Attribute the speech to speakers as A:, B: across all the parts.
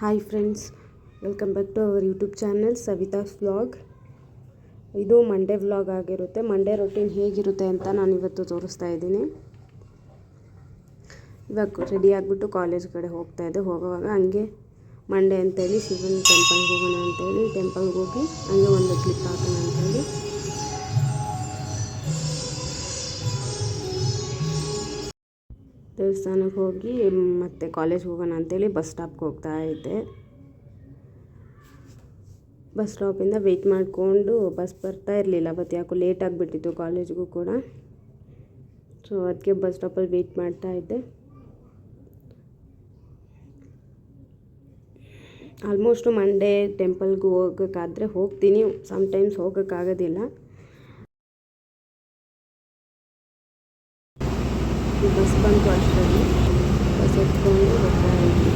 A: Hi friends, welcome back to our YouTube channel Savitha's vlog. ಇದು Monday vlog ಆಗಿರುತ್ತೆ. Monday routine ಹೇಗಿರುತ್ತೆ ಅಂತ ನಾನು ಇವತ್ತು ತೋರಿಸ್ತಾ ಇದ್ದೀನಿ. ಇವಾಗ ರೆಡಿ ಆಗಿಬಿಟ್ಟು ಕಾಲೇಜ್ ಕಡೆ ಹೋಗ್ತಾ ಇದ್ದೆ. ಹೋಗುವಾಗ ಹಂಗೆ ಮಂಡೇ ಅಂತೇಳಿ ಶಿವನ ಟೆಂಪಲ್ಗೆ ಹೋಗೋಣ ಅಂತೇಳಿ ಟೆಂಪಲ್ಗೆ ಹೋಗಿ ಹಂಗೆ ಒಂದು ಕ್ಲಿಪ್ ಹಾಕೋಣ ಅಂತೇಳಿ ದೇವಸ್ಥಾನಕ್ಕೆ ಹೋಗಿ ಮತ್ತೆ ಕಾಲೇಜ್ಗೆ ಹೋಗೋಣ ಅಂತೇಳಿ ಬಸ್ ಸ್ಟಾಪ್ಗೆ ಹೋಗ್ತಾ ಇದ್ದೆ. ಬಸ್ ಸ್ಟಾಪಿಂದ ವೆಯ್ಟ್ ಮಾಡಿಕೊಂಡು ಬಸ್ ಬರ್ತಾ ಇರಲಿಲ್ಲ. ಅವತ್ತು ಯಾಕೋ ಲೇಟ್ ಆಗಿಬಿಟ್ಟಿತ್ತು ಕಾಲೇಜ್ಗೂ ಕೂಡ. ಸೊ ಅದಕ್ಕೆ ಬಸ್ ಸ್ಟಾಪಲ್ಲಿ ವೆಯ್ಟ್ ಮಾಡ್ತಾ ಇದ್ದೆ. ಆಲ್ಮೋಸ್ಟು ಮಂಡೇ ಟೆಂಪಲ್ಗೆ ಹೋಗೋಕ್ಕಾದರೆ ಹೋಗ್ತೀನಿ, ಸಮ್ಟೈಮ್ಸ್ ಹೋಗೋಕ್ಕಾಗೋದಿಲ್ಲ. ಬಸ್ ಬಂತು ಅಷ್ಟರಲ್ಲಿ ಬಸ್ ಎತ್ಕೊಂಡು ಹೋಗ್ತಾ ಇದ್ವಿ.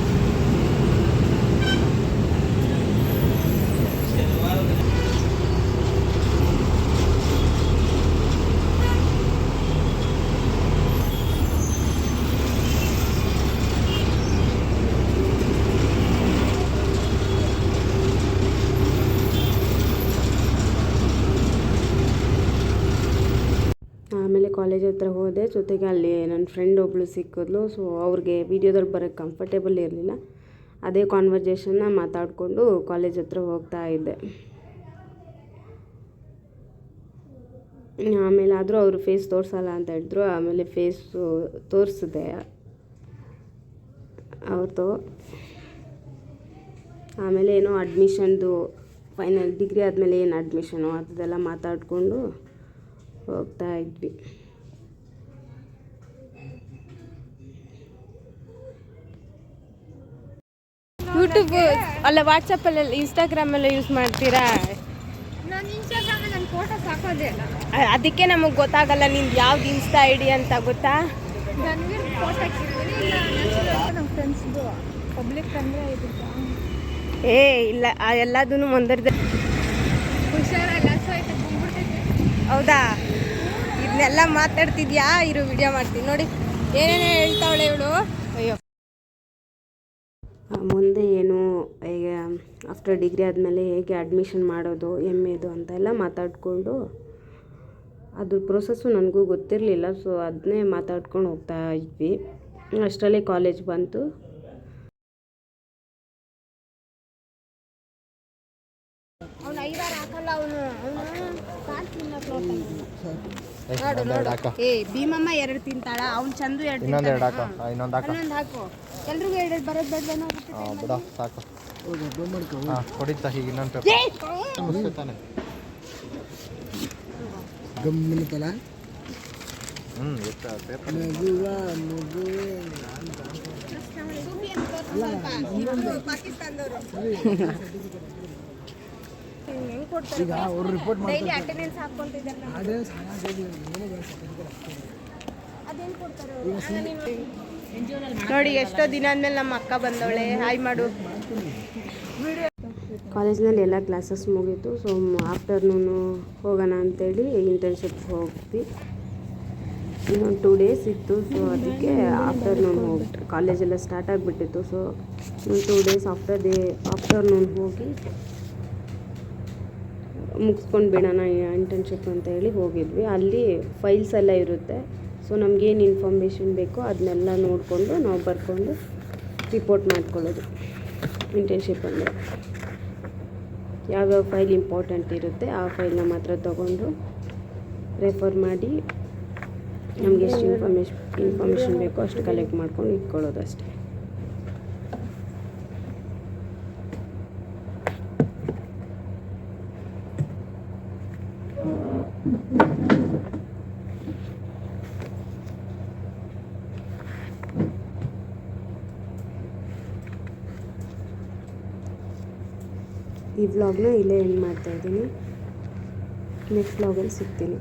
A: ಆಮೇಲೆ ಕಾಲೇಜ್ ಹತ್ರ ಹೋದೆ. ಜೊತೆಗೆ ಅಲ್ಲಿ ನನ್ನ ಫ್ರೆಂಡ್ ಒಬ್ಬಳು ಸಿಕ್ಕಿದ್ಲು. ಸೊ ಅವ್ರಿಗೆ ವೀಡಿಯೋದಲ್ಲಿ ಬರೋಕ್ಕೆ ಕಂಫರ್ಟೇಬಲ್ ಇರಲಿಲ್ಲ. ಅದೇ ಕಾನ್ವರ್ಜೇಷನ್ನ ಮಾತಾಡಿಕೊಂಡು ಕಾಲೇಜ್ ಹತ್ರ ಹೋಗ್ತಾ ಇದ್ದೆ. ಆಮೇಲೆ ಆದರೂ ಅವರು ಫೇಸ್ ತೋರಿಸಲ್ಲ ಅಂತ ಹೇಳಿದ್ರು. ಆಮೇಲೆ ಫೇಸು ತೋರಿಸಿದೆ ಅವ್ರದ್ದು. ಆಮೇಲೆ ಏನೋ ಅಡ್ಮಿಷನ್ದು ಫೈನಲ್ ಡಿಗ್ರಿ ಆದಮೇಲೆ ಏನು ಅಡ್ಮಿಷನು ಅದೆಲ್ಲ ಮಾತಾಡಿಕೊಂಡು ಹೋಗ್ತಾ ಇದ್ವಿ. ಯೂಟ್ಯೂಬ್ ಅಲ್ಲ, ವಾಟ್ಸಪ್ಪಲ್ಲೆಲ್ಲ ಇನ್ಸ್ಟಾಗ್ರಾಮೆಲ್ಲ ಯೂಸ್ ಮಾಡ್ತೀರಾ?
B: ನಾನು ಇನ್ಸ್ಟಾಗ್ರಾಮಲ್ಲಿ ನನ್ನ ಫೋಟೋಸ್ ಹಾಕೋದೇ ಇಲ್ಲ.
A: ಅದಕ್ಕೆ ನಮಗೆ ಗೊತ್ತಾಗಲ್ಲ ನಿಮ್ದು ಯಾವ್ದು ಇನ್ಸ್ಟಾ ಐ ಡಿ ಅಂತ. ಗೊತ್ತಾ?
B: ರಣವೀರ್ ಫೋಟೋ ಹಾಕಿರ್ತೀನಿ. ಇಲ್ಲ ನಮ್ಮ ಫ್ರೆಂಡ್ಸ್ದು ಪಬ್ಲಿಕ್ ಅಂದರೆ ಇದಕ್ಕೆ
A: ಇಲ್ಲ, ಎಲ್ಲದೂ ಒಂದರದೇ
B: ಹುಷಾರಲ್ಲ. ಸೊ ಆಯ್ತು ಬಂದ್ಬಿಡ್ತೈತೆ.
A: ಹೌದಾ? ಇದನ್ನೆಲ್ಲ ಮಾತಾಡ್ತಿದ್ಯಾ? ಇರು ವಿಡಿಯೋ ಮಾಡ್ತೀನಿ ನೋಡಿ. ಏನೇನೇ ಹೇಳ್ತಾವಳೆ ಇವಳು. ಅಯ್ಯೋ, ಮುಂದೆ ಏನು ಈಗ ಆಫ್ಟರ್ ಡಿಗ್ರಿ ಆದಮೇಲೆ ಹೇಗೆ ಅಡ್ಮಿಷನ್ ಮಾಡೋದು MAದು ಅಂತೆಲ್ಲ ಮಾತಾಡಿಕೊಂಡು, ಅದ್ರ ಪ್ರೊಸೆಸ್ಸು ನನಗೂ ಗೊತ್ತಿರಲಿಲ್ಲ. ಸೊ ಅದನ್ನೇ ಮಾತಾಡ್ಕೊಂಡು ಹೋಗ್ತಾ ಇದ್ವಿ. ಅಷ್ಟರಲ್ಲೇ ಕಾಲೇಜ್ ಬಂತು.
B: ಅವ್ನು 5 ವಾರ ಹಾಕಲ್ಲ. ಅವನು
A: ಭೀಮಮ್ಮ 2 ತಿಂತಾಳ, ಅವ್ನು ಚಂದು 2
C: ಇನ್ನೊಂದು ಹಾಕು.
B: ಎಲ್ರಿಗೂ 2 ಬರೋದು ಬೇಡ
C: ಬಿಡ ಸಾಕು. ಹೊಡಿತಾ ಹೀಗೆ ಇನ್ನೊಂದು ಪೇಪರ್ ತಾನೆ ಗಮ್ಮಿನತಲ್ಲ. ಪೇಪರ್
B: ಈಗ ಅವರು ರಿಪೋರ್ಟ್ ಡೈಲಿ ಅಟೆಂಡೆನ್ಸ್ ಹಾಕ್ಕೊಂತಿದ್ದಾರೆ. ಅದೇನು ಕೊಡ್ತಾರೆ
A: ನೋಡಿ. ಎಷ್ಟೋ ದಿನ ಆದಮೇಲೆ ನಮ್ಮ ಅಕ್ಕ ಬಂದವಳೆ. ಹಾಯ್ ಮಾಡು. ಕಾಲೇಜ್ನಲ್ಲಿ ಎಲ್ಲ ಕ್ಲಾಸಸ್ ಮುಗೀತು. ಸೊ ಆಫ್ಟರ್ನೂನು ಹೋಗೋಣ ಅಂತೇಳಿ ಇಂಟರ್ನ್ಶಿಪ್ ಹೋಗ್ವಿ. ಇನ್ನೊಂದು 2 ಡೇಸ್ ಇತ್ತು. ಸೊ ಅದಕ್ಕೆ ಆಫ್ಟರ್ನೂನ್ ಹೋಗ್ಬಿಟ್ರೆ ಕಾಲೇಜೆಲ್ಲ ಸ್ಟಾರ್ಟ್ ಆಗಿಬಿಟ್ಟಿತ್ತು. ಸೊ ಒಂದು 2 ಡೇಸ್ ಆಫ್ಟರ್ನೂನ್ ಹೋಗಿ ಮುಗಿಸ್ಕೊಂಡು ಬಿಡೋಣ ಇಂಟರ್ನ್ಶಿಪ್ ಅಂತ ಹೇಳಿ ಹೋಗಿದ್ವಿ. ಅಲ್ಲಿ ಫೈಲ್ಸ್ ಎಲ್ಲ ಇರುತ್ತೆ. ಸೊ ನಮಗೇನು ಇನ್ಫಾರ್ಮೇಷನ್ ಬೇಕೋ ಅದನ್ನೆಲ್ಲ ನೋಡಿಕೊಂಡು ನಾವು ಬರ್ಕೊಂಡು ರಿಪೋರ್ಟ್ ಮಾಡ್ಕೊಳ್ಳೋದು. ಇಂಟರ್ನ್ಶಿಪ್ಪಲ್ಲಿ ಯಾವ್ಯಾವ ಫೈಲ್ ಇಂಪಾರ್ಟೆಂಟ್ ಇರುತ್ತೆ ಆ ಫೈಲ್ನ ಮಾತ್ರ ತೊಗೊಂಡು ರೆಫರ್ ಮಾಡಿ ನಮಗೆ ಎಷ್ಟು ಇನ್ಫಾರ್ಮೇಷನ್ ಬೇಕೋ ಅಷ್ಟು ಕಲೆಕ್ಟ್ ಮಾಡ್ಕೊಂಡು ಇಟ್ಕೊಳ್ಳೋದು ಅಷ್ಟೇ. ಈ ವ್ಲಾಗ್ನ ಇಲ್ಲೇ ಎಂಡ್ ಮಾಡ್ತಾಯಿದ್ದೀನಿ. ನೆಕ್ಸ್ಟ್ ವ್ಲಾಗಲ್ಲಿ ಸಿಗ್ತೀನಿ.